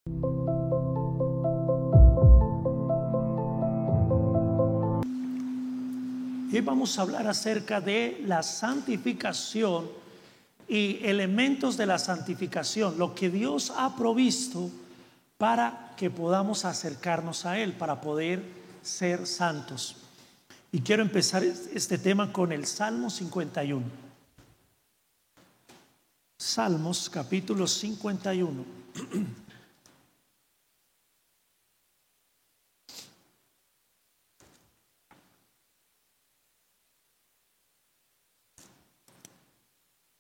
Y vamos a hablar acerca de la santificación y elementos de la santificación, lo que Dios ha provisto para que podamos acercarnos a Él, para poder ser santos. Y quiero empezar este tema con el Salmo 51. Salmos capítulo 51.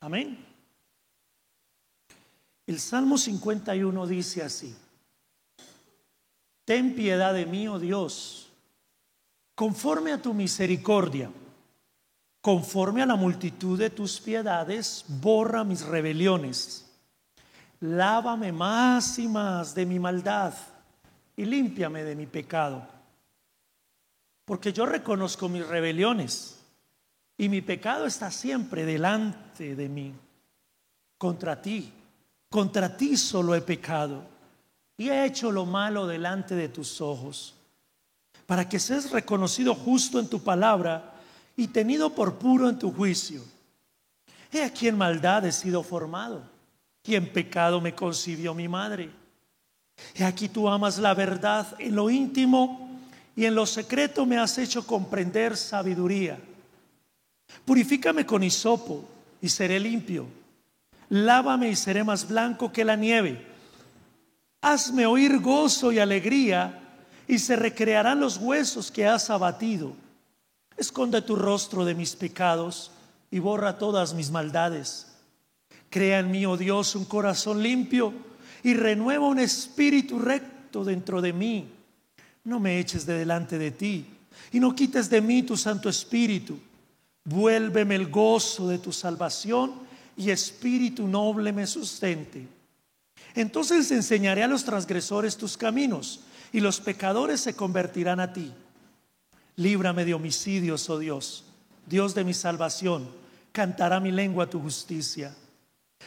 Amén. El Salmo 51 dice así: Ten piedad de mí, oh Dios, conforme a tu misericordia, conforme a la multitud de tus piedades, borra mis rebeliones. Lávame más y más de mi maldad y límpiame de mi pecado. Porque yo reconozco mis rebeliones y mi pecado está siempre delante de mí. Contra ti solo he pecado y he hecho lo malo delante de tus ojos, para que seas reconocido justo en tu palabra y tenido por puro en tu juicio. He aquí en maldad he sido formado, y en pecado me concibió mi madre. He aquí tú amas la verdad en lo íntimo, y en lo secreto me has hecho comprender sabiduría. Purifícame con hisopo y seré limpio. Lávame y seré más blanco que la nieve. Hazme oír gozo y alegría, y se recrearán los huesos que has abatido. Esconde tu rostro de mis pecados y borra todas mis maldades. Crea en mí, oh Dios, un corazón limpio y renueva un espíritu recto dentro de mí. No me eches de delante de ti y no quites de mí tu Santo Espíritu. Vuélveme el gozo de tu salvación y espíritu noble me sustente. Entonces enseñaré a los transgresores tus caminos y los pecadores se convertirán a ti. Líbrame de homicidios, oh Dios, Dios de mi salvación. Cantará mi lengua tu justicia.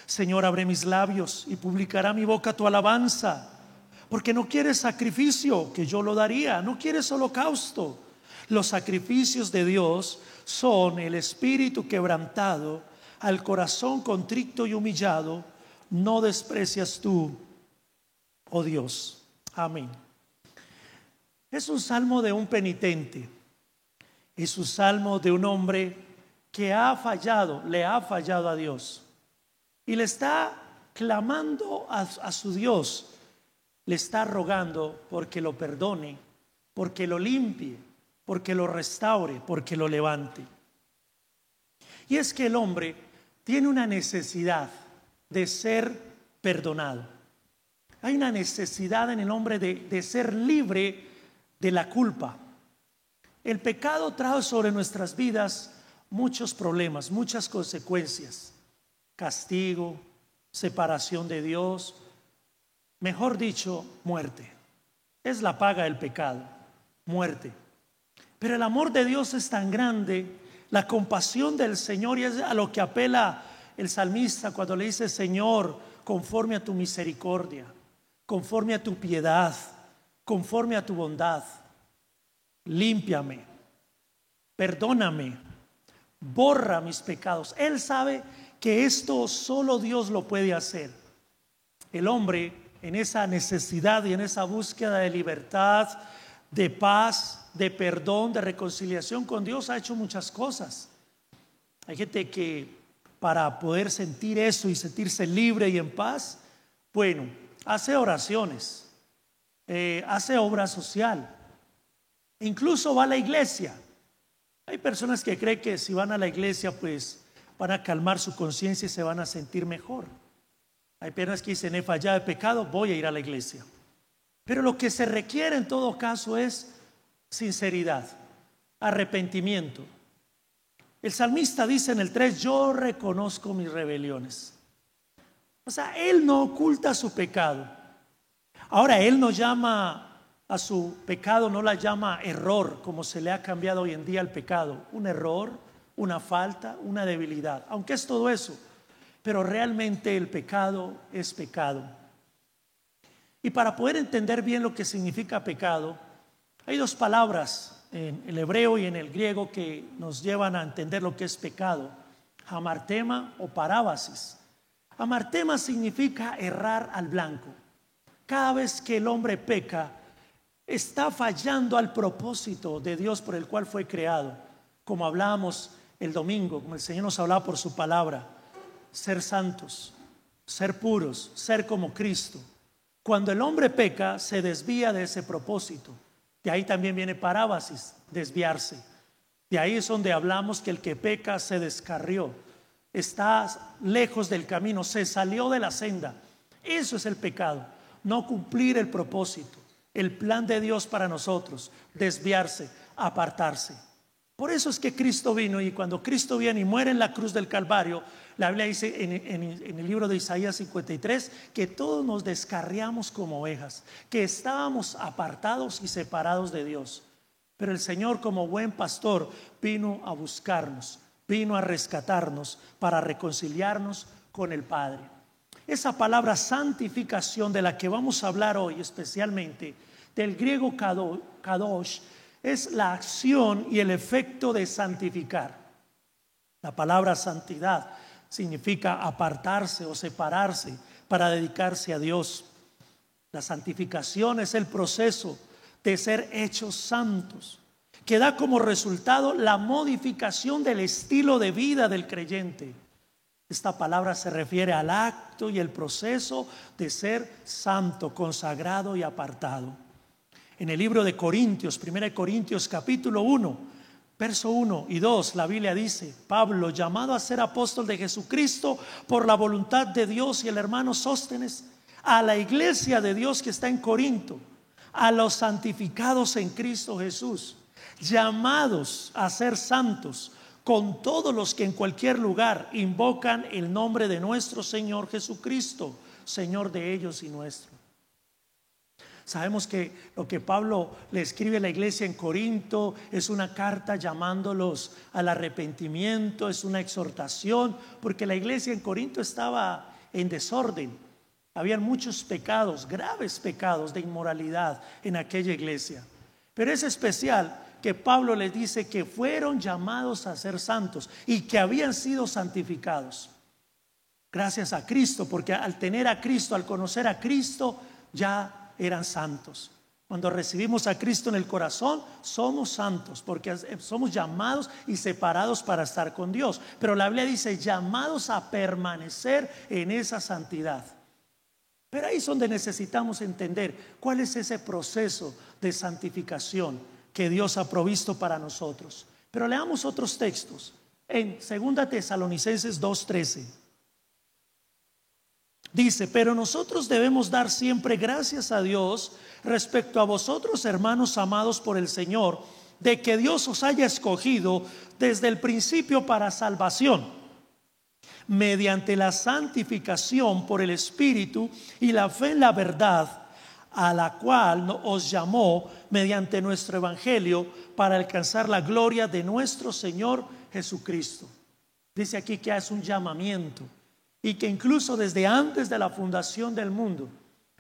Señor, abre mis labios y publicará mi boca tu alabanza. Porque no quieres sacrificio, que yo lo daría. No quieres holocausto. Los sacrificios de Dios son el espíritu quebrantado, al corazón contrito y humillado no desprecias tú, oh Dios. Amén. Es un salmo de un penitente. Es un salmo de un hombre que le ha fallado a Dios. Y le está clamando a su Dios. Le está rogando porque lo perdone, porque lo limpie, porque lo restaure, porque lo levante. Y es que el hombre tiene una necesidad de ser perdonado. Hay una necesidad en el hombre de ser libre de la culpa. El pecado trae sobre nuestras vidas muchos problemas, muchas consecuencias. Castigo, separación de Dios, mejor dicho, muerte. Es la paga del pecado, muerte. Pero el amor de Dios es tan grande, la compasión del Señor, y es a lo que apela el salmista cuando le dice: Señor, conforme a tu misericordia, conforme a tu piedad, conforme a tu bondad, límpiame, perdóname, borra mis pecados. Él sabe que esto solo Dios lo puede hacer. El hombre, en esa necesidad y en esa búsqueda de libertad, de paz, de perdón, de reconciliación con Dios, ha hecho muchas cosas. Hay gente que para poder sentir eso y sentirse libre y en paz, bueno, hace oraciones, hace obra social, incluso va a la iglesia. Hay personas que creen que si van a la iglesia pues van a calmar su conciencia y se van a sentir mejor. Hay personas que dicen: he fallado de pecado, voy a ir a la iglesia. Pero lo que se requiere en todo caso es sinceridad, arrepentimiento. El salmista dice en el 3: yo reconozco mis rebeliones. O sea, él no oculta su pecado. Ahora, él no llama a su pecado, no la llama error, como se le ha cambiado hoy en día el pecado. Un error, una falta, una debilidad, aunque es todo eso, pero realmente el pecado es pecado. Y para poder entender bien lo que significa pecado, hay dos palabras en el hebreo y en el griego que nos llevan a entender lo que es pecado: hamartema o parábasis. Hamartema significa errar al blanco. Cada vez que el hombre peca, está fallando al propósito de Dios por el cual fue creado. Como hablábamos el domingo, como el Señor nos hablaba por su palabra: ser santos, ser puros, ser como Cristo. Cuando el hombre peca, se desvía de ese propósito. De ahí también viene parábasis, desviarse. De ahí es donde hablamos que el que peca se descarrió, está lejos del camino, se salió de la senda. Eso es el pecado, no cumplir el propósito, el plan de Dios para nosotros, desviarse, apartarse. Por eso es que Cristo vino, y cuando Cristo viene y muere en la cruz del Calvario, la Biblia dice en el libro de Isaías 53 que todos nos descarriamos como ovejas, que estábamos apartados y separados de Dios. Pero el Señor, como buen pastor, vino a buscarnos, vino a rescatarnos para reconciliarnos con el Padre. Esa palabra santificación de la que vamos a hablar hoy, especialmente del griego kadosh, es la acción y el efecto de santificar. La palabra santidad significa apartarse o separarse para dedicarse a Dios. La santificación es el proceso de ser hechos santos, que da como resultado la modificación del estilo de vida del creyente. Esta palabra se refiere al acto y el proceso de ser santo, consagrado y apartado. En el libro de Corintios, 1 Corintios capítulo 1, verso 1 y 2, la Biblia dice: Pablo, llamado a ser apóstol de Jesucristo por la voluntad de Dios, y el hermano Sóstenes, a la iglesia de Dios que está en Corinto, a los santificados en Cristo Jesús, llamados a ser santos, con todos los que en cualquier lugar invocan el nombre de nuestro Señor Jesucristo, Señor de ellos y nuestro. Sabemos que lo que Pablo le escribe a la iglesia en Corinto es una carta llamándolos al arrepentimiento, es una exhortación, porque la iglesia en Corinto estaba en desorden. Habían muchos pecados, graves pecados de inmoralidad en aquella iglesia. Pero es especial que Pablo les dice que fueron llamados a ser santos y que habían sido santificados gracias a Cristo, porque al tener a Cristo, al conocer a Cristo, ya eran santos. Cuando recibimos a Cristo en el corazón, somos santos, porque somos llamados y separados para estar con Dios. Pero la Biblia dice llamados a permanecer en esa santidad. Pero ahí es donde necesitamos entender cuál es ese proceso de santificación que Dios ha provisto para nosotros. Pero leamos otros textos. En 2 Tesalonicenses 2:13 dice: pero nosotros debemos dar siempre gracias a Dios respecto a vosotros, hermanos amados por el Señor, de que Dios os haya escogido desde el principio para salvación, mediante la santificación por el Espíritu y la fe en la verdad, a la cual os llamó mediante nuestro Evangelio, para alcanzar la gloria de nuestro Señor Jesucristo. Dice aquí que es un llamamiento, y que incluso desde antes de la fundación del mundo,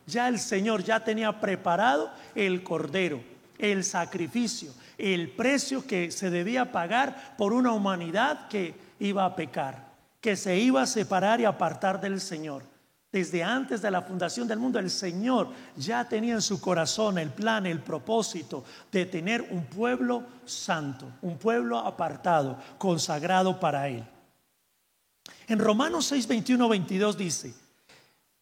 ya el Señor ya tenía preparado el cordero, el sacrificio, el precio que se debía pagar por una humanidad que iba a pecar, que se iba a separar y apartar del Señor. Desde antes de la fundación del mundo, el Señor ya tenía en su corazón el plan, el propósito de tener un pueblo santo, un pueblo apartado, consagrado para Él. En Romanos 6, 21, 22 dice: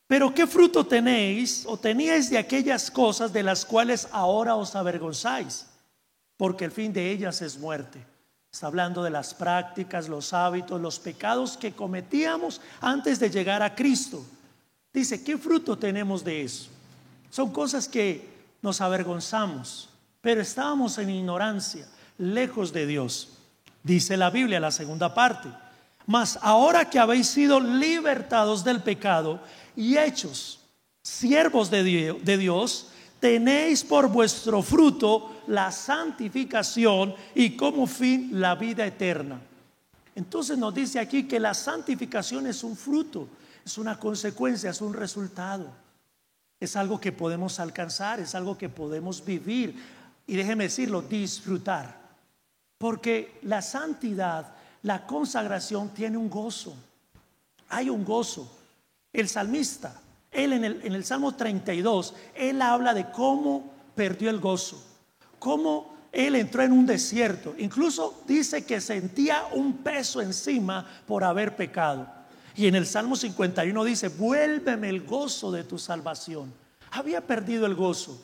pero ¿qué fruto tenéis o teníais de aquellas cosas de las cuales ahora os avergonzáis? Porque el fin de ellas es muerte. Está hablando de las prácticas, los hábitos, los pecados que cometíamos antes de llegar a Cristo. Dice: ¿qué fruto tenemos de eso? Son cosas que nos avergonzamos, pero estábamos en ignorancia, lejos de Dios. Dice la Biblia, la segunda parte: mas ahora que habéis sido libertados del pecado y hechos siervos de Dios, tenéis por vuestro fruto la santificación y como fin la vida eterna. Entonces nos dice aquí que la santificación es un fruto, es una consecuencia, es un resultado. Es algo que podemos alcanzar, es algo que podemos vivir y déjeme decirlo, disfrutar. Porque la santidad, la consagración tiene un gozo. Hay un gozo. El salmista, él en el Salmo 32, él habla de cómo perdió el gozo, cómo él entró en un desierto. Incluso dice que sentía un peso encima por haber pecado. Y en el Salmo 51 dice: vuélveme el gozo de tu salvación. Había perdido el gozo.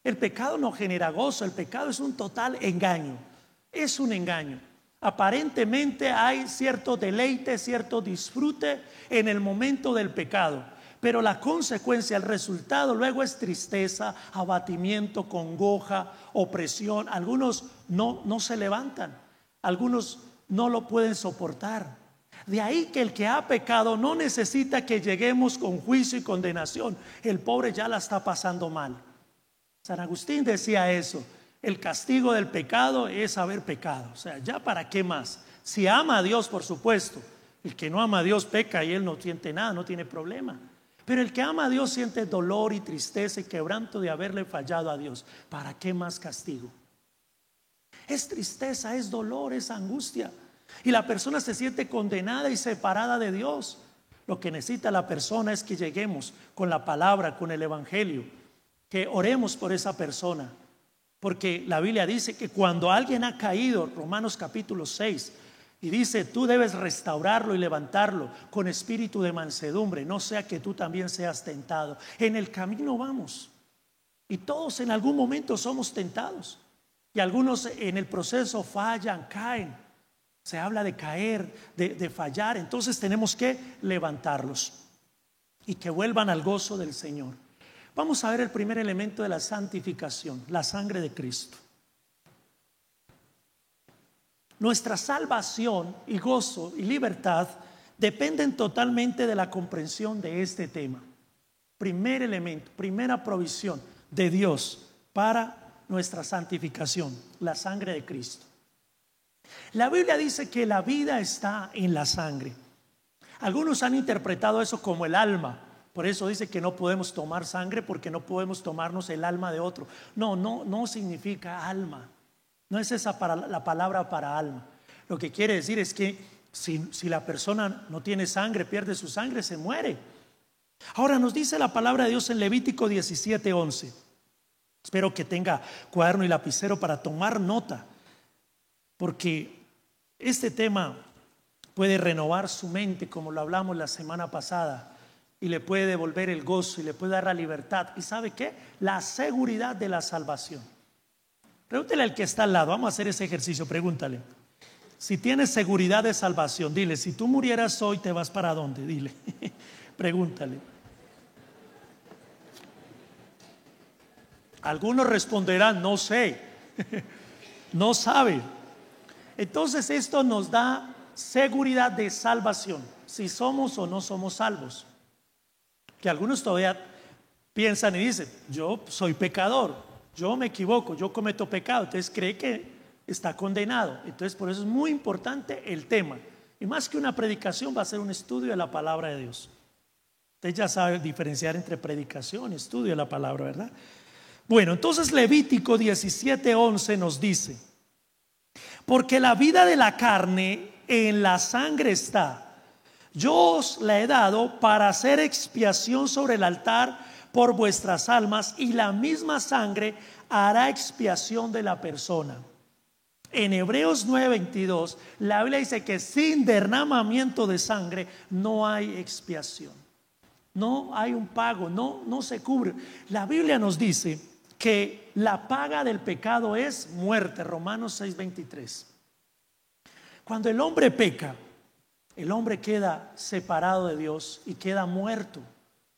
El pecado no genera gozo, el pecado es un total engaño. Es un engaño. Aparentemente hay cierto deleite, cierto disfrute en el momento del pecado, pero la consecuencia, el resultado luego es tristeza, abatimiento, congoja, opresión. Algunos no se levantan, algunos no lo pueden soportar. De ahí que el que ha pecado no necesita que lleguemos con juicio y condenación. El pobre ya la está pasando mal. San Agustín decía eso: el castigo del pecado es haber pecado. O sea, ya para qué más. Si ama a Dios, por supuesto. El que no ama a Dios peca y él no siente nada, no tiene problema. Pero el que ama a Dios siente dolor y tristeza y quebranto de haberle fallado a Dios. ¿Para qué más castigo? Es tristeza, es dolor, es angustia. Y la persona se siente condenada y separada de Dios. Lo que necesita la persona es que lleguemos con la palabra, con el evangelio, que oremos por esa persona. Porque la Biblia dice que cuando alguien ha caído, Romanos capítulo 6, y dice: tú debes restaurarlo y levantarlo con espíritu de mansedumbre, no sea que tú también seas tentado. En el camino vamos, y todos en algún momento somos tentados, y algunos en el proceso fallan, caen. Se habla de caer, de fallar. Entonces tenemos que levantarlos y que vuelvan al gozo del Señor. Vamos a ver el primer elemento de la santificación: la sangre de Cristo. Nuestra salvación y gozo y libertad dependen totalmente de la comprensión de este tema. Primer elemento, primera provisión de Dios para nuestra santificación: la sangre de Cristo. La Biblia dice que la vida está en la sangre. Algunos han interpretado eso como el alma. Por eso dice que no podemos tomar sangre, porque no podemos tomarnos el alma de otro. No significa alma. No es esa la palabra para alma. Lo que quiere decir es que si la persona no tiene sangre, pierde su sangre, se muere. Ahora nos dice la palabra de Dios en Levítico 17:11. Espero que tenga cuaderno y lapicero para tomar nota, porque este tema puede renovar su mente, como lo hablamos la semana pasada, y le puede devolver el gozo y le puede dar la libertad. ¿Y sabe qué? La seguridad de la salvación. Pregúntele al que está al lado. Vamos a hacer ese ejercicio. Pregúntale: si tienes seguridad de salvación, dile: si tú murieras hoy, ¿te vas para dónde? Dile. Pregúntale. Algunos responderán: no sé. No sabe. Entonces esto nos da seguridad de salvación, si somos o no somos salvos. Que algunos todavía piensan y dicen: yo soy pecador, yo me equivoco, yo cometo pecado. Entonces cree que está condenado. Entonces por eso es muy importante el tema. Y más que una predicación, va a ser un estudio de la palabra de Dios. Usted ya sabe diferenciar entre predicación y estudio de la palabra, ¿verdad? Bueno, entonces Levítico 17:11 nos dice: porque la vida de la carne en la sangre está. Yo os la he dado para hacer expiación sobre el altar por vuestras almas, y la misma sangre hará expiación de la persona. En Hebreos 9:22 la Biblia dice que sin derramamiento de sangre no hay expiación, no hay un pago, no se cubre. La Biblia nos dice que la paga del pecado es muerte. Romanos 6:23. Cuando el hombre peca, el hombre queda separado de Dios y queda muerto.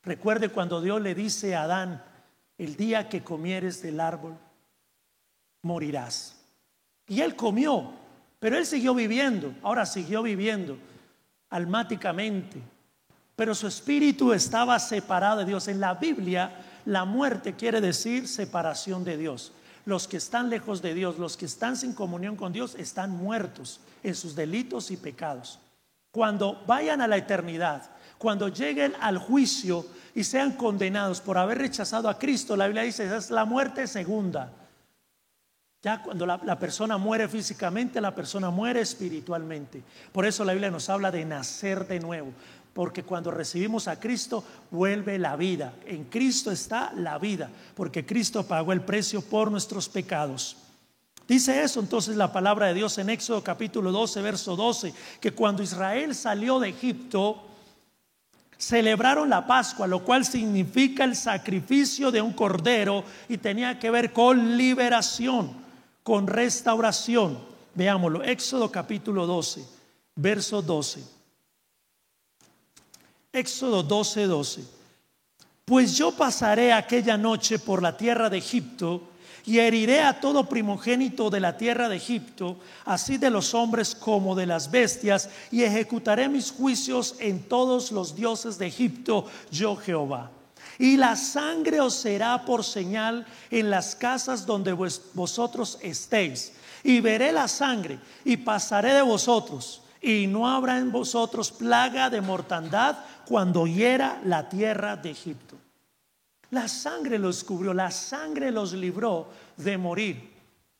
Recuerde cuando Dios le dice a Adán: el día que comieres del árbol, morirás. Y él comió, pero él siguió viviendo. Ahora siguió viviendo almáticamente, pero su espíritu estaba separado de Dios. En la Biblia, la muerte quiere decir separación de Dios. Los que están lejos de Dios, los que están sin comunión con Dios, están muertos en sus delitos y pecados. Cuando vayan a la eternidad, Cuando lleguen al juicio y sean condenados por haber rechazado a Cristo, la Biblia dice, esa es la muerte segunda. Ya cuando la persona muere físicamente, la persona muere espiritualmente. Por eso la Biblia nos habla de nacer de nuevo, porque cuando recibimos a Cristo vuelve la vida. En Cristo está la vida, porque Cristo pagó el precio por nuestros pecados. Dice eso entonces la palabra de Dios en Éxodo capítulo 12, verso 12, que cuando Israel salió de Egipto, celebraron la Pascua, lo cual significa el sacrificio de un cordero y tenía que ver con liberación, con restauración. Veámoslo, Éxodo capítulo 12, verso 12. Éxodo 12, 12. Pues yo pasaré aquella noche por la tierra de Egipto y heriré a todo primogénito de la tierra de Egipto, así de los hombres como de las bestias, y ejecutaré mis juicios en todos los dioses de Egipto, yo Jehová. Y la sangre os será por señal en las casas donde vosotros estéis. Y veré la sangre y pasaré de vosotros, y no habrá en vosotros plaga de mortandad cuando hiera la tierra de Egipto. La sangre los cubrió, la sangre los libró de morir.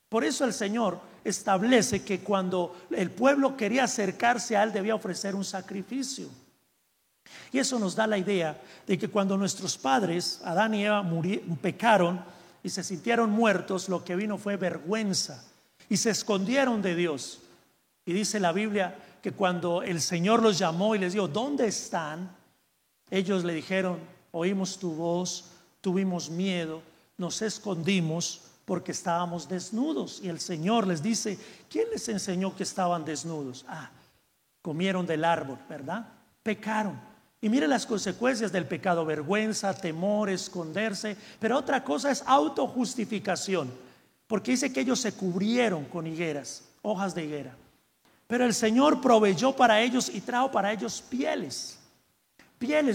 Por eso el Señor establece que cuando el pueblo quería acercarse a Él debía ofrecer un sacrificio. Y eso nos da la idea de que cuando nuestros padres, Adán y Eva, pecaron y se sintieron muertos, lo que vino fue vergüenza y se escondieron de Dios. Y dice la Biblia que cuando el Señor los llamó y les dijo, ¿dónde están? Ellos le dijeron, oímos tu voz, tuvimos miedo, nos escondimos porque estábamos desnudos. Y el Señor les dice, ¿quién les enseñó que estaban desnudos? Comieron del árbol, ¿verdad? Pecaron. Y mire las consecuencias del pecado: vergüenza, temor, esconderse. Pero otra cosa es autojustificación, porque dice que ellos se cubrieron con higueras, hojas de higuera. Pero el Señor proveyó para ellos y trajo para ellos pieles,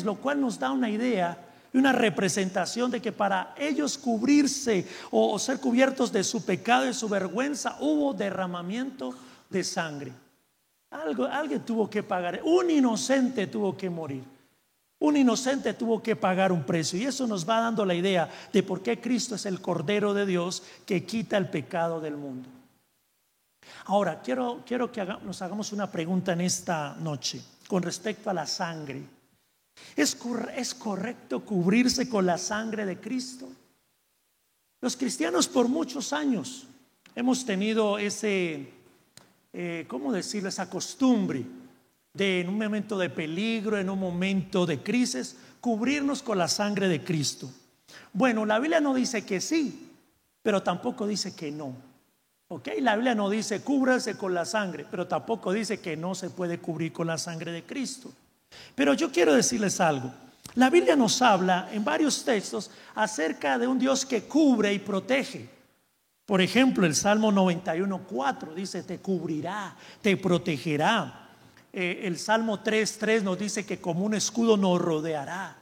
lo cual nos da una idea y una representación de que para ellos cubrirse o ser cubiertos de su pecado y su vergüenza hubo derramamiento de sangre. Alguien tuvo que pagar, un inocente tuvo que morir, un inocente tuvo que pagar un precio. Y eso nos va dando la idea de por qué Cristo es el Cordero de Dios que quita el pecado del mundo. Ahora quiero que nos hagamos una pregunta en esta noche con respecto a la sangre. ¿Es correcto cubrirse con la sangre de Cristo? Los cristianos por muchos años hemos tenido esa costumbre de, en un momento de peligro, en un momento de crisis, cubrirnos con la sangre de Cristo. Bueno, la Biblia no dice que sí, pero tampoco dice que no. La Biblia no dice cúbrase con la sangre, pero tampoco dice que no se puede cubrir con la sangre de Cristo. Pero yo quiero decirles algo. La Biblia nos habla en varios textos acerca de un Dios que cubre y protege. Por ejemplo, el Salmo 91:4 dice: te cubrirá, te protegerá. El Salmo 3:3 nos dice que como un escudo nos rodeará.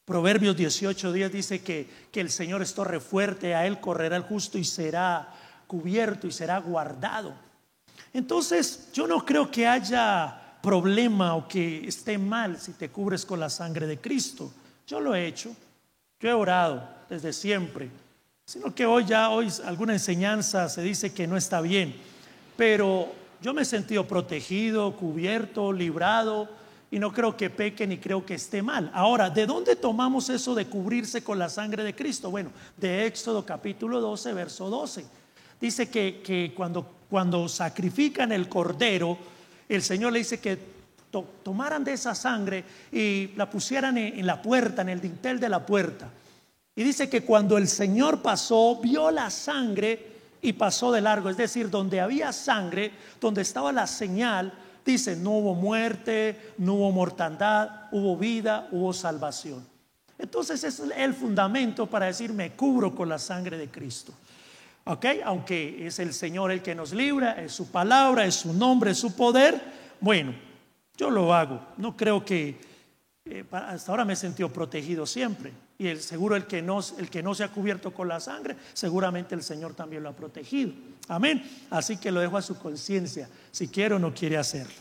Proverbios 18:10 dice que el Señor es torre fuerte, a Él correrá el justo y será cubierto y será guardado. Entonces yo no creo que haya problema o que esté mal si te cubres con la sangre de Cristo. Yo lo he hecho, yo he orado desde siempre, sino que hoy alguna enseñanza se dice que no está bien, pero yo me he sentido protegido, cubierto, librado, y no creo que peque ni creo que esté mal. Ahora, ¿de dónde tomamos eso de cubrirse con la sangre de Cristo? Bueno, de Éxodo capítulo 12, verso 12. Dice que cuando sacrifican el cordero, el Señor le dice que tomaran de esa sangre y la pusieran en la puerta, en el dintel de la puerta. Y dice que cuando el Señor pasó, vio la sangre y pasó de largo. Es decir, donde había sangre, donde estaba la señal, dice, no hubo muerte, no hubo mortandad, hubo vida, hubo salvación. Entonces es el fundamento para decir, me cubro con la sangre de Cristo. Aunque es el Señor el que nos libra, es su palabra, es su nombre, es su poder. Bueno, yo lo hago. No creo que hasta ahora me he sentido protegido siempre. Y seguro el que no se ha cubierto con la sangre, seguramente el Señor también lo ha protegido. Amén. Así que lo dejo a su conciencia, si quiere o no quiere hacerlo.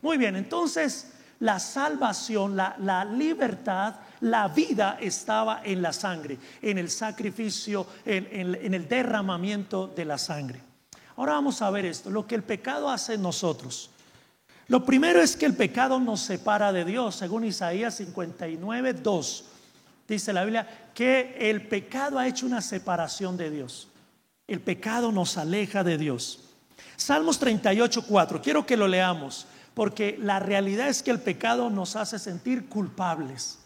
Muy bien, entonces la salvación, la libertad, la vida estaba en la sangre, en el sacrificio, en el derramamiento de la sangre. Ahora vamos a ver esto, lo que el pecado hace en nosotros. Lo primero es que el pecado nos separa de Dios. Según Isaías 59:2 dice la Biblia que el pecado ha hecho una separación de Dios. El pecado nos aleja de Dios. Salmos 38:4, quiero que lo leamos, porque la realidad es que el pecado nos hace sentir culpables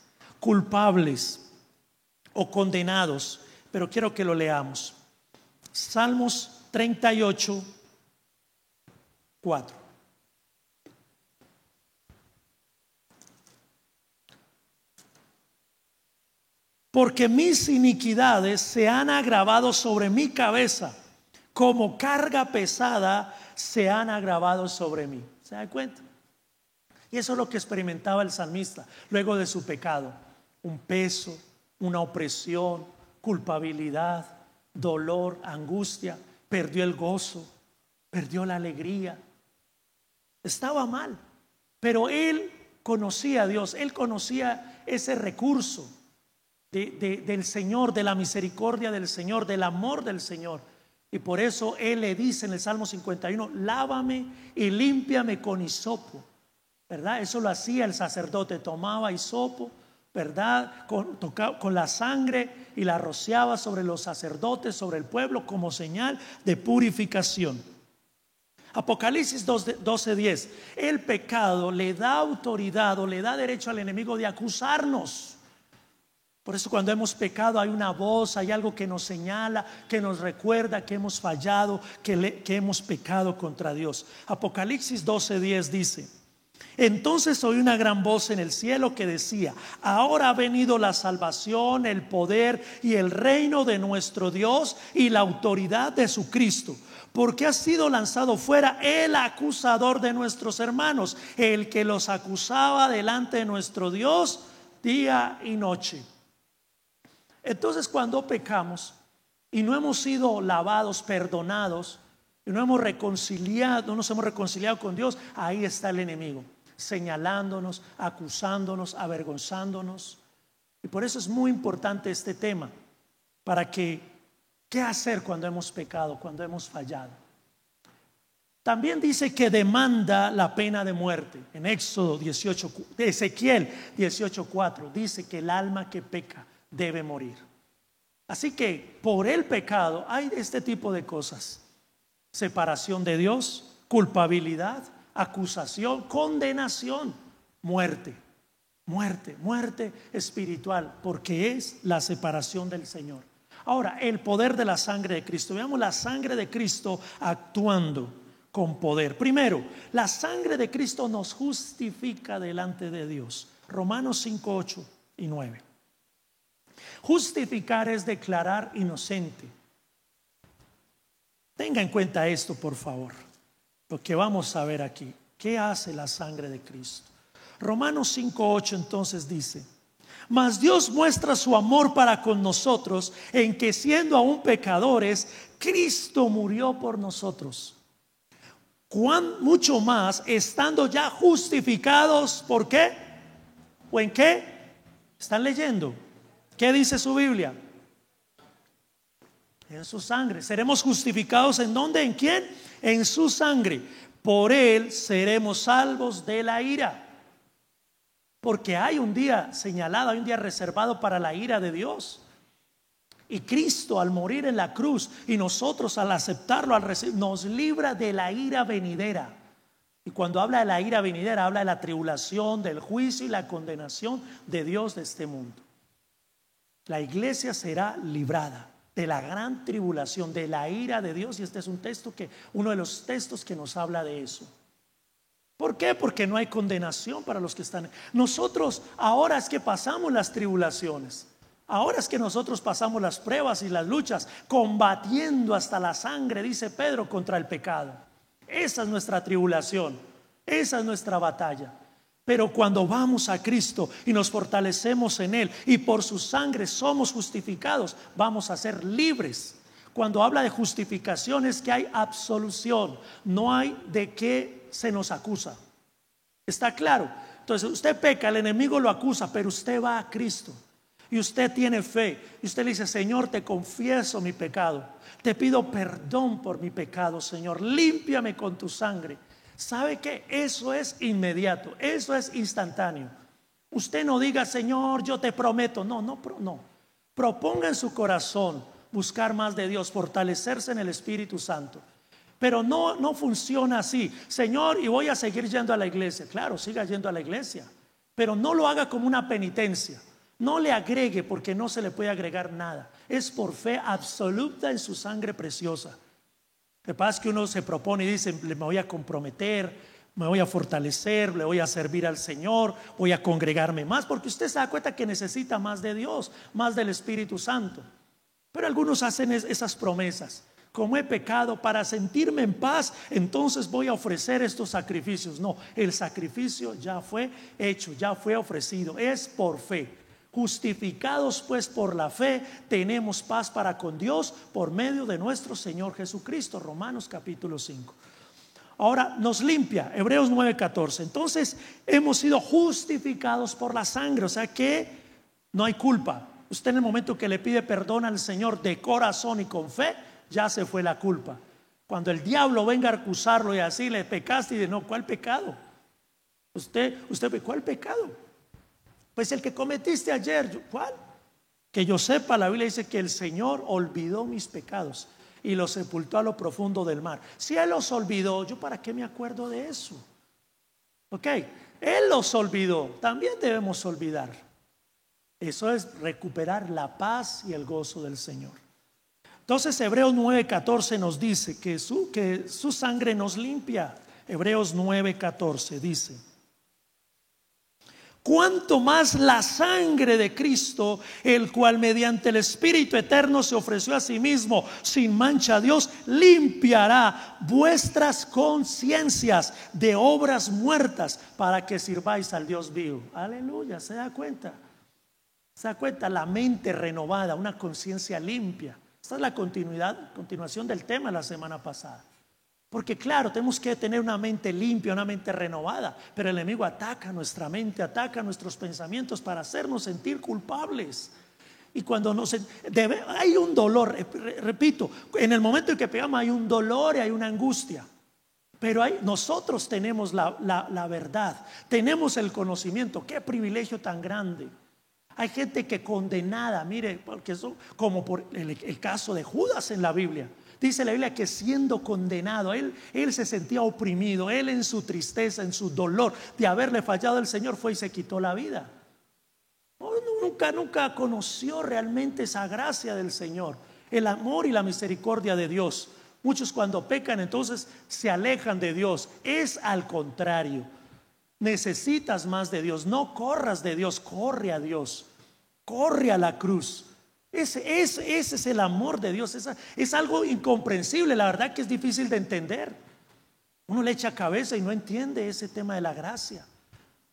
o condenados, pero quiero que lo leamos. Salmos 38:4. Porque mis iniquidades se han agravado sobre mi cabeza, como carga pesada se han agravado sobre mí. ¿Se da cuenta? Y eso es lo que experimentaba el salmista luego de su pecado. Un peso, una opresión, culpabilidad, dolor, angustia. Perdió el gozo, perdió la alegría. Estaba mal, pero él conocía a Dios, él conocía ese recurso del Señor, de la misericordia del Señor, del amor del Señor. Y por eso él le dice en el Salmo 51: lávame y límpiame con hisopo, ¿verdad? Eso lo hacía el sacerdote, tomaba hisopo, ¿verdad? Con la sangre y la rociaba sobre los sacerdotes, sobre el pueblo, como señal de purificación. Apocalipsis 12:10, el pecado le da autoridad o le da derecho al enemigo de acusarnos. Por eso cuando hemos pecado hay una voz, hay algo que nos señala, que nos recuerda que hemos fallado, que hemos pecado contra Dios. Apocalipsis 12:10 dice: entonces oí una gran voz en el cielo que decía: ahora ha venido la salvación, el poder y el reino de nuestro Dios y la autoridad de su Cristo, porque ha sido lanzado fuera el acusador de nuestros hermanos, el que los acusaba delante de nuestro Dios día y noche. Entonces, cuando pecamos y no hemos sido lavados, perdonados, y no nos hemos reconciliado con Dios, ahí está el enemigo, señalándonos, acusándonos, avergonzándonos. Y por eso es muy importante este tema, para que, ¿qué hacer cuando hemos pecado, cuando hemos fallado? También dice que demanda la pena de muerte. En Éxodo 18, Ezequiel 18:4 dice que el alma que peca debe morir. Así que por el pecado hay este tipo de cosas: separación de Dios, culpabilidad, acusación, condenación, muerte espiritual, porque es la separación del Señor. Ahora, el poder de la sangre de Cristo. Veamos la sangre de Cristo actuando con poder. Primero, la sangre de Cristo nos justifica delante de Dios. Romanos 5:8 y 9. Justificar es declarar inocente. Tenga en cuenta esto, por favor, lo que vamos a ver aquí. ¿Qué hace la sangre de Cristo? Romanos 5:8 entonces dice: mas Dios muestra su amor para con nosotros en que, siendo aún pecadores, Cristo murió por nosotros. ¿Cuán mucho más estando ya justificados? ¿Por qué? ¿O en qué? ¿Están leyendo? ¿Qué dice su Biblia? En su sangre. ¿Seremos justificados en dónde? ¿En quién? En su sangre. Por él seremos salvos de la ira. Porque hay un día señalado, hay un día reservado para la ira de Dios. Y Cristo, al morir en la cruz, y nosotros al aceptarlo, al recibir, nos libra de la ira venidera. Y cuando habla de la ira venidera, habla de la tribulación, del juicio y la condenación de Dios de este mundo. La iglesia será librada de la gran tribulación, de la ira de Dios. Y este es uno de los textos que nos habla de eso. ¿Por qué? Porque no hay condenación para los que están. Nosotros ahora es que pasamos las tribulaciones. Ahora es que nosotros pasamos las pruebas y las luchas, combatiendo hasta la sangre, dice Pedro, contra el pecado. Esa es nuestra tribulación, esa es nuestra batalla. Pero cuando vamos a Cristo y nos fortalecemos en Él y por su sangre somos justificados, vamos a ser libres. Cuando habla de justificación es que hay absolución, no hay de qué se nos acusa. ¿Está claro? Entonces usted peca, el enemigo lo acusa, pero usted va a Cristo y usted tiene fe y usted le dice: Señor, te confieso mi pecado, te pido perdón por mi pecado, Señor, límpiame con tu sangre. ¿Sabe qué? Eso es inmediato, eso es instantáneo. Usted no diga: Señor, yo te prometo. No. Proponga en su corazón buscar más de Dios, fortalecerse en el Espíritu Santo. Pero no funciona así: Señor, y voy a seguir yendo a la iglesia. Claro, siga yendo a la iglesia, pero no lo haga como una penitencia. No le agregue, porque no se le puede agregar nada. Es por fe absoluta en su sangre preciosa. Lo que pasa es que uno se propone y dice: me voy a comprometer, me voy a fortalecer, le voy a servir al Señor, voy a congregarme más, porque usted se da cuenta que necesita más de Dios, más del Espíritu Santo. Pero algunos hacen esas promesas: como he pecado, para sentirme en paz, entonces voy a ofrecer estos sacrificios. No, el sacrificio ya fue hecho, ya fue ofrecido, es por fe. Justificados pues por la fe, tenemos paz para con Dios por medio de nuestro Señor Jesucristo. Romanos capítulo 5. Ahora nos limpia, Hebreos 9:14. Entonces hemos sido justificados por la sangre, o sea que no hay culpa. Usted, en el momento que le pide perdón al Señor de corazón y con fe, ya se fue la culpa. Cuando el diablo venga a acusarlo y así: le pecaste, y de no, ¿cuál pecado? Usted ¿cuál pecado? Pues el que cometiste ayer. ¿Cuál? Que yo sepa, la Biblia dice que el Señor olvidó mis pecados y los sepultó a lo profundo del mar. Si Él los olvidó, ¿yo para qué me acuerdo de eso? Ok, Él los olvidó, también debemos olvidar. Eso es recuperar la paz y el gozo del Señor. Entonces Hebreos 9:14 nos dice que su sangre nos limpia. Hebreos 9:14 dice: cuanto más la sangre de Cristo, el cual mediante el Espíritu eterno se ofreció a sí mismo sin mancha a Dios, limpiará vuestras conciencias de obras muertas para que sirváis al Dios vivo. Aleluya. ¿Se da cuenta? ¿Se da cuenta? La mente renovada, una conciencia limpia. Esta es la continuación del tema de la semana pasada. Porque claro, tenemos que tener una mente limpia, una mente renovada. Pero el enemigo ataca nuestra mente, ataca nuestros pensamientos para hacernos sentir culpables. Y cuando hay un dolor, repito, en el momento en que pegamos hay un dolor y hay una angustia. Pero nosotros tenemos la verdad, tenemos el conocimiento. Qué privilegio tan grande. Hay gente que condenada, mire, porque son como por el caso de Judas en la Biblia. Dice la Biblia que siendo condenado, él se sentía oprimido. Él, en su tristeza, en su dolor de haberle fallado al Señor, fue y se quitó la vida. Nunca conoció realmente esa gracia del Señor, el amor y la misericordia de Dios. Muchos, cuando pecan, entonces se alejan de Dios. Es al contrario. Necesitas más de Dios. No corras de Dios, corre a Dios, corre a la cruz. Ese es el amor de Dios. Es algo incomprensible, la verdad que es difícil de entender. Uno le echa cabeza y no entiende ese tema de la gracia.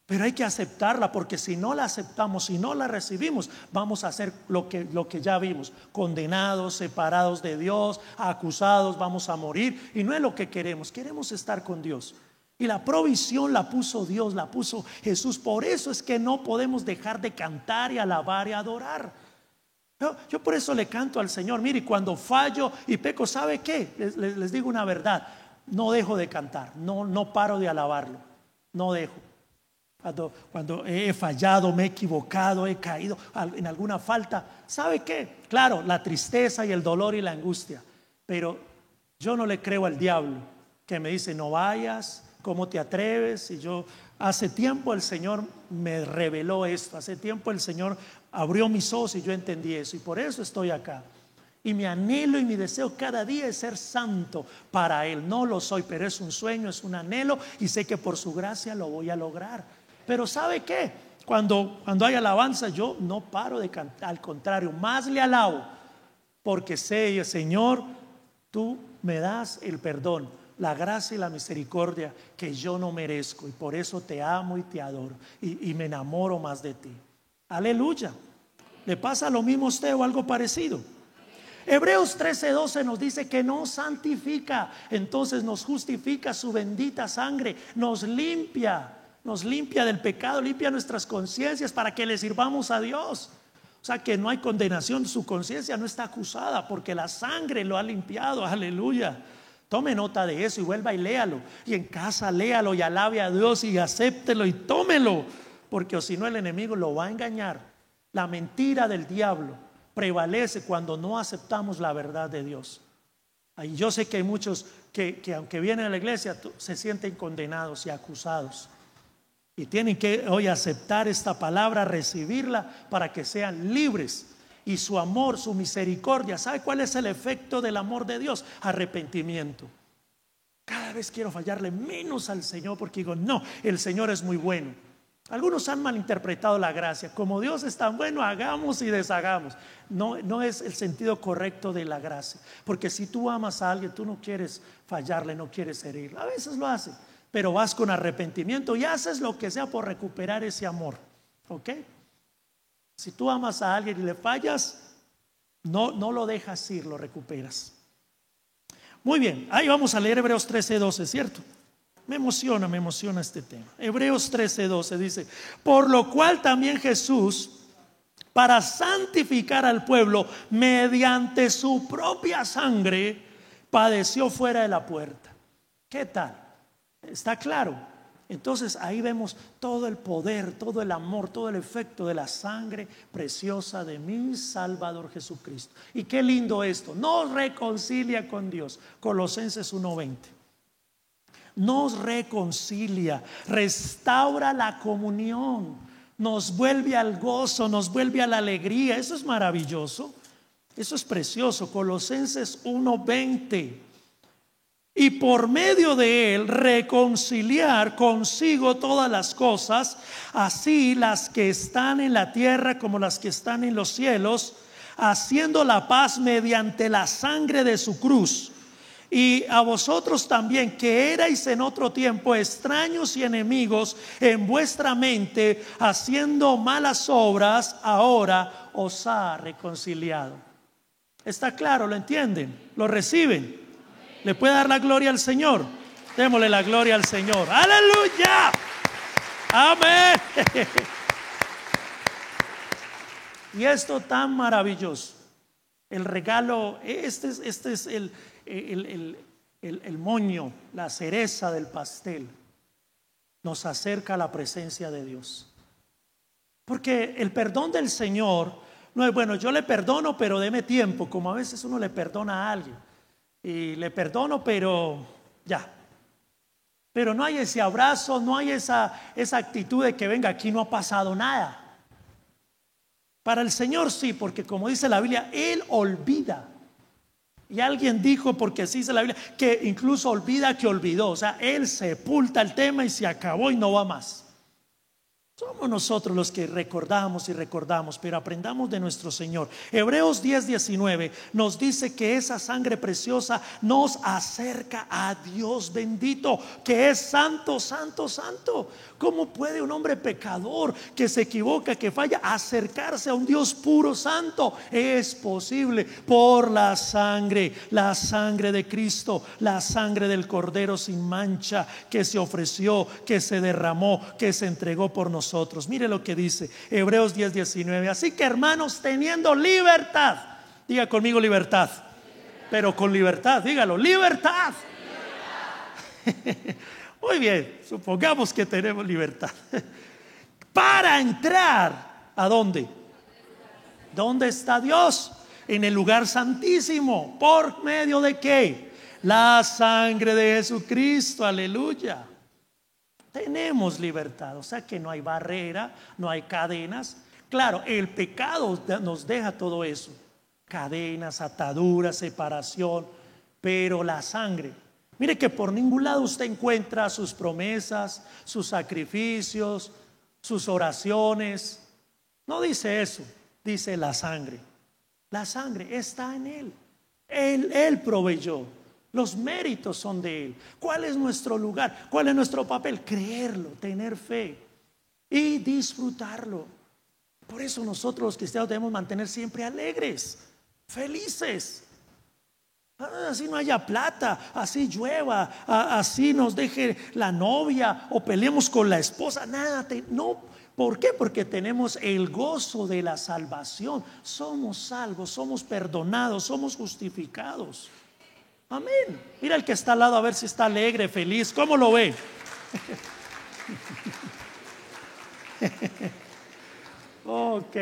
Pero hay que aceptarla, porque si no la aceptamos, si no la recibimos, vamos a hacer lo que ya vimos: condenados, separados de Dios, acusados, vamos a morir. Y no es lo que queremos. Queremos estar con Dios. Y la provisión la puso Dios, la puso Jesús. Por eso es que no podemos dejar de cantar y alabar y adorar. Yo por eso le canto al Señor. Mire, cuando fallo y peco, ¿sabe qué? Les digo una verdad: no dejo de cantar, no paro de alabarlo, no dejo. Cuando he fallado, me he equivocado, he caído en alguna falta, ¿sabe qué? Claro, la tristeza y el dolor y la angustia. Pero yo no le creo al diablo que me dice: no vayas, ¿cómo te atreves? Y hace tiempo el Señor me reveló esto. Hace tiempo el Señor abrió mis ojos y yo entendí eso. Y por eso estoy acá. Y mi anhelo y mi deseo cada día es ser santo para Él. No lo soy, pero es un sueño, es un anhelo. Y sé que por su gracia lo voy a lograr. Pero ¿sabe qué? Cuando hay alabanza, yo no paro de cantar. Al contrario, más le alabo. Porque sé, Señor, tú me das el perdón, la gracia y la misericordia que yo no merezco. Y por eso te amo y te adoro. Y me enamoro más de ti. Aleluya. ¿Le pasa lo mismo a usted o algo parecido? Hebreos 13:12 nos dice que nos santifica. Entonces nos justifica su bendita sangre. Nos limpia nos limpia del pecado, limpia nuestras conciencias para que le sirvamos a Dios. O sea que no hay condenación, su conciencia no está acusada porque la sangre lo ha limpiado. Aleluya. Tome nota de eso y vuelva y léalo. Y en casa léalo y alabe a Dios y acéptelo y tómelo. Porque o si no el enemigo lo va a engañar. La mentira del diablo prevalece cuando no aceptamos la verdad de Dios. Y yo sé que hay muchos que aunque vienen a la iglesia se sienten condenados y acusados. Y tienen que hoy aceptar esta palabra, recibirla para que sean libres. Y su amor, su misericordia, ¿sabe cuál es el efecto del amor de Dios? Arrepentimiento. Cada vez quiero fallarle menos al Señor porque digo, no, el Señor es muy bueno. Algunos han malinterpretado la gracia. Como Dios es tan bueno, hagamos y deshagamos. No es el sentido correcto de la gracia. Porque si tú amas a alguien, tú no quieres fallarle, no quieres herirle. A veces lo haces, pero vas con arrepentimiento y haces lo que sea por recuperar ese amor. ¿Ok? Si tú amas a alguien y le fallas, no lo dejas ir, lo recuperas. Muy bien, ahí vamos a leer Hebreos 13:12, ¿cierto? Me emociona este tema. Hebreos 13:12 dice: por lo cual también Jesús, para santificar al pueblo mediante su propia sangre, padeció fuera de la puerta. ¿Qué tal? ¿Está claro? Entonces ahí vemos todo el poder, todo el amor, todo el efecto de la sangre preciosa de mi Salvador Jesucristo. Y qué lindo esto, nos reconcilia con Dios. Colosenses 1:20. Nos reconcilia, restaura la comunión, nos vuelve al gozo, nos vuelve a la alegría. Eso es maravilloso, eso es precioso. Colosenses 1:20. Y por medio de él reconciliar consigo todas las cosas, así las que están en la tierra como las que están en los cielos, haciendo la paz mediante la sangre de su cruz. Y a vosotros también, que erais en otro tiempo extraños y enemigos en vuestra mente, haciendo malas obras, ahora os ha reconciliado. ¿Está claro? ¿Lo entienden? ¿Lo reciben? ¿Le puede dar la gloria al Señor? Démosle la gloria al Señor. ¡Aleluya! ¡Amén! Y esto tan maravilloso, el regalo, este es el moño, la cereza del pastel, nos acerca a la presencia de Dios. Porque el perdón del Señor no es, bueno, yo le perdono pero deme tiempo, como a veces uno le perdona a alguien y le perdono pero ya. Pero no hay ese abrazo, no hay esa actitud de que venga, aquí no ha pasado nada. Para el Señor sí, porque como dice la Biblia, Él olvida. Y alguien dijo, porque así dice la Biblia, que incluso olvida que olvidó. O sea, Él sepulta el tema y se acabó y no va más. Somos nosotros los que recordamos y recordamos, pero aprendamos de nuestro Señor. Hebreos 10:19 nos dice que esa sangre preciosa nos acerca a Dios bendito, que es santo, santo, santo. ¿Cómo puede un hombre pecador que se equivoca, que falla, acercarse a un Dios puro, santo? Es posible por la sangre de Cristo, la sangre del Cordero sin mancha, que se ofreció, que se derramó, que se entregó por nosotros. Mire lo que dice Hebreos 10:19. Así que, hermanos, teniendo libertad, diga conmigo libertad, pero con libertad, dígalo, libertad. Muy bien, supongamos que tenemos libertad para entrar ¿a dónde? ¿Dónde está Dios? En el lugar santísimo. ¿Por medio de qué? La sangre de Jesucristo. Aleluya. Tenemos libertad, o sea que no hay barrera, no hay cadenas. Claro, el pecado nos deja todo eso, cadenas, ataduras, separación, pero la sangre, mire que por ningún lado usted encuentra sus promesas, sus sacrificios, sus oraciones. No dice eso, dice la sangre. La sangre está en Él. Él proveyó. Los méritos son de Él. ¿Cuál es nuestro lugar? ¿Cuál es nuestro papel? Creerlo, tener fe y disfrutarlo. Por eso nosotros los cristianos debemos mantener siempre alegres, felices. Así no haya plata, así llueva, así nos deje la novia o peleemos con la esposa, nada, no. ¿Por qué? Porque tenemos el gozo de la salvación. Somos salvos, somos perdonados, somos justificados. Amén. Mira el que está al lado a ver si está alegre, feliz. ¿Cómo lo ve? Ok.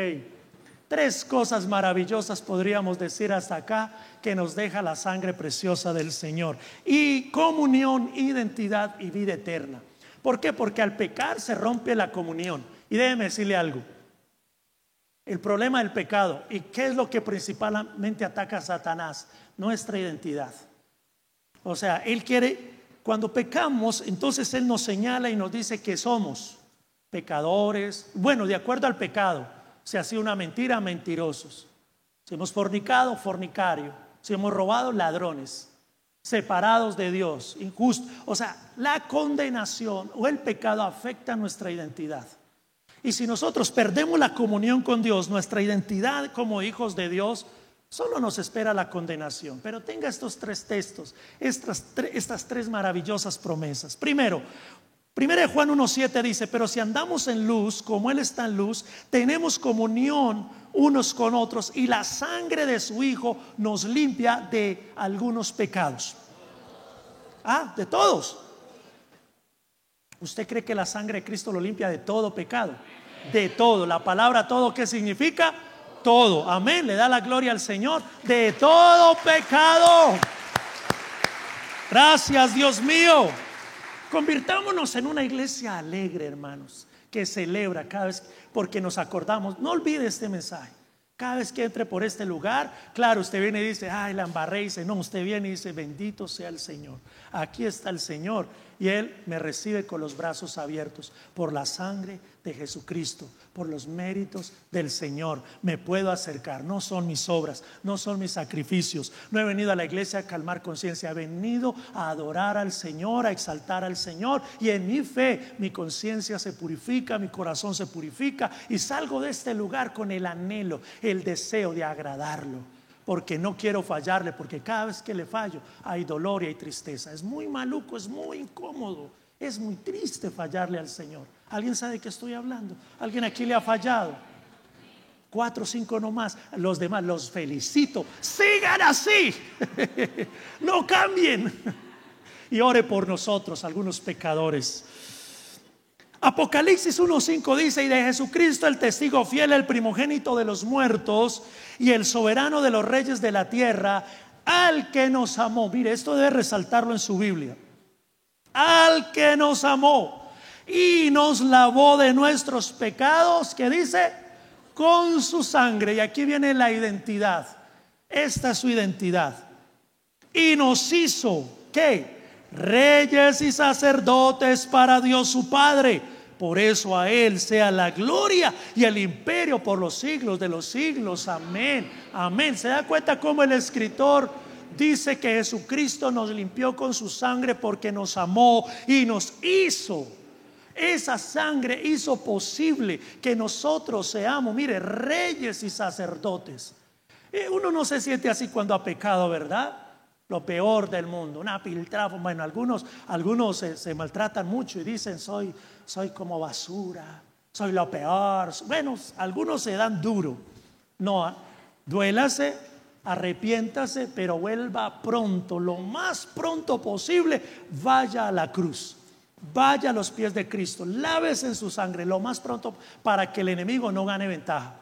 3 cosas maravillosas podríamos decir hasta acá que nos deja la sangre preciosa del Señor: y comunión, identidad y vida eterna. ¿Por qué? Porque al pecar se rompe la comunión. Y déjeme decirle algo: el problema del pecado, ¿y qué es lo que principalmente ataca a Satanás? Nuestra identidad. O sea, él quiere, cuando pecamos, entonces él nos señala y nos dice que somos pecadores. Bueno, de acuerdo al pecado. Si ha sido una mentira, mentirosos. Si hemos fornicado, fornicario. Si hemos robado, ladrones. Separados de Dios, injustos. O sea, la condenación o el pecado afecta nuestra identidad. Y si nosotros perdemos la comunión con Dios, nuestra identidad como hijos de Dios, solo nos espera la condenación. Pero tenga estos 3 textos, estas 3 maravillosas promesas. Primero, 1 Juan 1:7 dice: pero si andamos en luz, como Él está en luz, tenemos comunión unos con otros, y la sangre de su Hijo nos limpia de algunos pecados. ¿De todos? ¿Usted cree que la sangre de Cristo lo limpia de todo pecado? De todo. La palabra todo, ¿qué significa? Todo. Amén. Le da la gloria al Señor. De todo pecado. Gracias, Dios mío. Convirtámonos en una iglesia alegre, hermanos, que celebra cada vez, porque nos acordamos. No olvide este mensaje. Cada vez que entre por este lugar, claro, usted viene y dice: ay, la embarré. Y dice: no, usted viene y dice: bendito sea el Señor. Aquí está el Señor, y Él me recibe con los brazos abiertos. Por la sangre de Jesucristo, por los méritos del Señor, me puedo acercar. No son mis obras, no son mis sacrificios. No he venido a la iglesia a calmar conciencia. He venido a adorar al Señor, a exaltar al Señor. Y en mi fe, mi conciencia se purifica, mi corazón se purifica, y salgo de este lugar con el anhelo, el deseo de agradarlo, porque no quiero fallarle, porque cada vez que le fallo hay dolor y hay tristeza. Es muy maluco, es muy incómodo, es muy triste fallarle al Señor. ¿Alguien sabe de qué estoy hablando? ¿Alguien aquí le ha fallado? 4 o 5 nomás. Los demás los felicito. Sigan así. No cambien. Y ore por nosotros, algunos pecadores. Apocalipsis 1:5 dice: y de Jesucristo el testigo fiel, el primogénito de los muertos y el soberano de los reyes de la tierra, al que nos amó. Mire, esto debe resaltarlo en su Biblia. Al que nos amó y nos lavó de nuestros pecados, ¿qué dice? Con su sangre. Y aquí viene la identidad. Esta es su identidad. Y nos hizo, ¿qué? Reyes y sacerdotes para Dios su Padre. Por eso a Él sea la gloria y el imperio por los siglos de los siglos. Amén. Amén. ¿Se da cuenta cómo el escritor dice que Jesucristo nos limpió con su sangre porque nos amó y nos hizo? Esa sangre hizo posible que nosotros seamos, mire, reyes y sacerdotes. Uno no se siente así cuando ha pecado, ¿verdad? Lo peor del mundo, una piltrafa. Bueno, algunos se maltratan mucho y dicen: soy como basura, soy lo peor. Bueno, algunos se dan duro. No, duélase, arrepiéntase, pero vuelva pronto, lo más pronto posible. Vaya a la cruz, vaya a los pies de Cristo, lávese en su sangre lo más pronto, para que el enemigo no gane ventaja.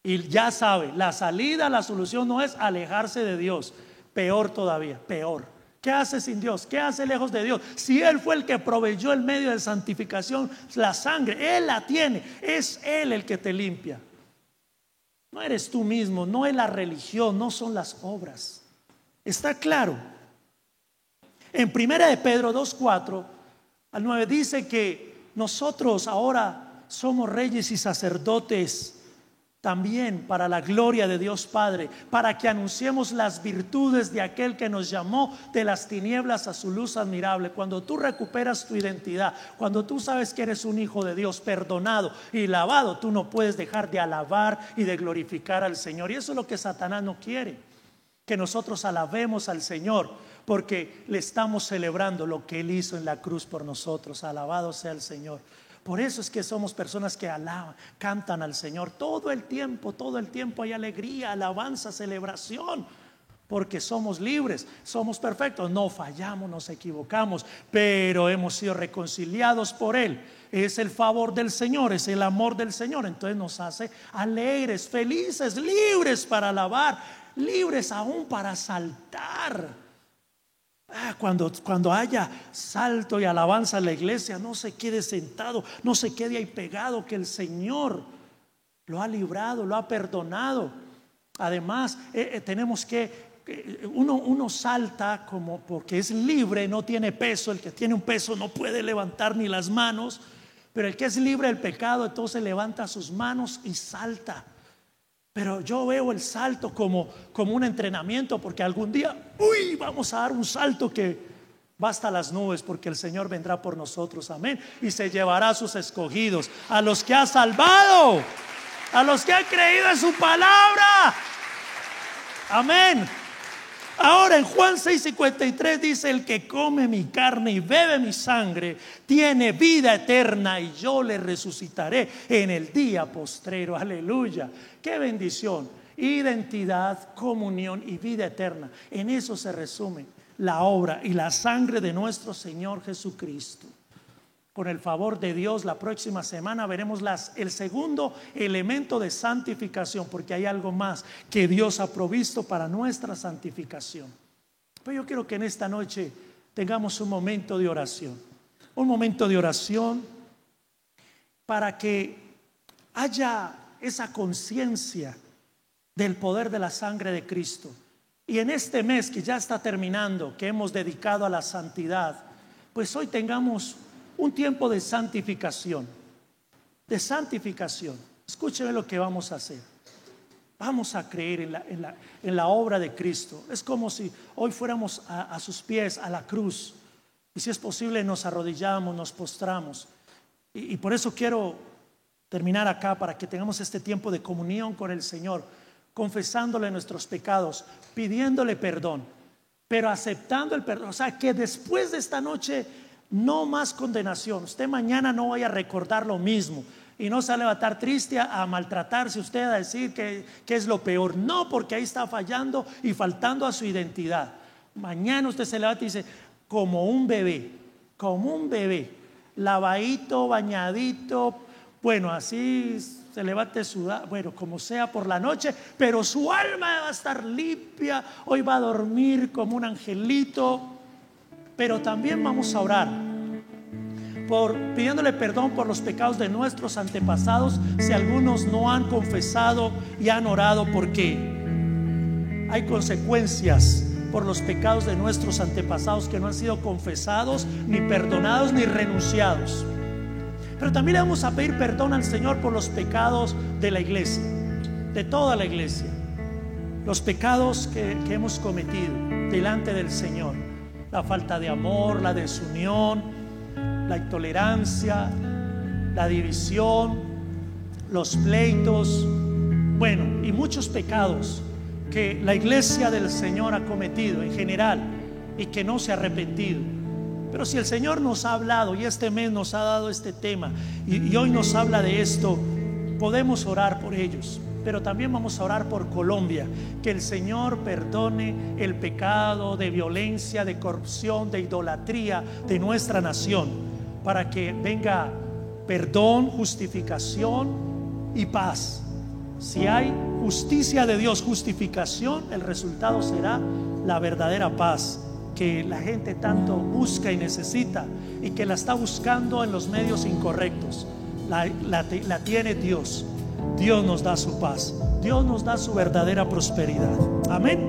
Y ya sabe, la salida, la solución no es alejarse de Dios. Peor todavía, peor. ¿Qué hace sin Dios? ¿Qué hace lejos de Dios? Si Él fue el que proveyó el medio de santificación, la sangre, Él la tiene. Es Él el que te limpia. No eres tú mismo, no es la religión, no son las obras. ¿Está claro? En 1 de Pedro 2:4 al 9 dice que nosotros ahora somos reyes y sacerdotes también para la gloria de Dios Padre, para que anunciemos las virtudes de aquel que nos llamó de las tinieblas a su luz admirable. Cuando tú recuperas tu identidad, cuando tú sabes que eres un hijo de Dios, perdonado y lavado, tú no puedes dejar de alabar y de glorificar al Señor. Y eso es lo que Satanás no quiere. que nosotros alabemos al Señor, porque le estamos celebrando lo que Él hizo en la cruz por nosotros. Alabado sea el Señor. Por eso es que somos personas que alaban, cantan al Señor todo el tiempo hay alegría, alabanza, celebración, porque somos libres, somos perfectos, no fallamos, nos equivocamos, pero hemos sido reconciliados por Él. Es el favor del Señor, es el amor del Señor. Entonces nos hace alegres, felices, libres para alabar, libres aún para saltar. Cuando haya salto y alabanza en la iglesia, no se quede sentado, no se quede ahí pegado, que el Señor lo ha librado, lo ha perdonado. Además, tenemos que uno salta como porque es libre, no tiene peso. El que tiene un peso no puede levantar ni las manos, pero el que es libre del pecado, entonces levanta sus manos y salta. Pero yo veo el salto como un entrenamiento, porque algún día vamos a dar un salto que va hasta las nubes, porque el Señor vendrá por nosotros, amén, y se llevará a sus escogidos, a los que ha salvado, a los que han creído en su palabra, amén. Ahora en Juan 6:53 dice: el que come mi carne y bebe mi sangre tiene vida eterna, y yo le resucitaré en el día postrero. Aleluya, qué bendición. Identidad, comunión y vida eterna. En eso se resume la obra y la sangre de nuestro Señor Jesucristo. Con el favor de Dios, la próxima semana veremos el segundo elemento de santificación, porque hay algo más que Dios ha provisto para nuestra santificación. Pero yo quiero que en esta noche tengamos un momento de oración. Un momento de oración para que haya esa conciencia del poder de la sangre de Cristo. Y en este mes que ya está terminando, que hemos dedicado a la santidad, pues hoy tengamos un tiempo de santificación. De santificación. Escúcheme lo que vamos a hacer. Vamos a creer en la obra de Cristo. Es como si hoy fuéramos a sus pies, a la cruz. Y si es posible nos arrodillamos, nos postramos. Y por eso quiero terminar acá, para que tengamos este tiempo de comunión con el Señor, confesándole nuestros pecados, pidiéndole perdón, pero aceptando el perdón. O sea, que después de esta noche no más condenación. Usted mañana no vaya a recordar lo mismo y no se va a levantar triste a maltratarse usted, a decir que es lo peor. No, porque ahí está fallando y faltando a su identidad. Mañana usted se levanta y dice: como un bebé, lavadito, bañadito, bueno, así se levante sudado, bueno, como sea por la noche, pero su alma va a estar limpia. Hoy va a dormir como un angelito. Pero también vamos a orar pidiéndole perdón por los pecados de nuestros antepasados, si algunos no han confesado y han orado, porque hay consecuencias por los pecados de nuestros antepasados que no han sido confesados, ni perdonados, ni renunciados. Pero también le vamos a pedir perdón al Señor por los pecados de la iglesia, de toda la iglesia, los pecados que hemos cometido delante del Señor. La falta de amor, la desunión, la intolerancia, la división, los pleitos, bueno, y muchos pecados que la iglesia del Señor ha cometido en general y que no se ha arrepentido. Pero si el Señor nos ha hablado y este mes nos ha dado este tema y hoy nos habla de esto, podemos orar por ellos. Pero también vamos a orar por Colombia, que el Señor perdone el pecado de violencia, de corrupción, de idolatría de nuestra nación, para que venga perdón, justificación y paz. Si hay justicia de Dios, justificación, el resultado será la verdadera paz que la gente tanto busca y necesita, y que la está buscando en los medios incorrectos. La tiene Dios. Dios nos da su paz, Dios nos da su verdadera prosperidad. Amén.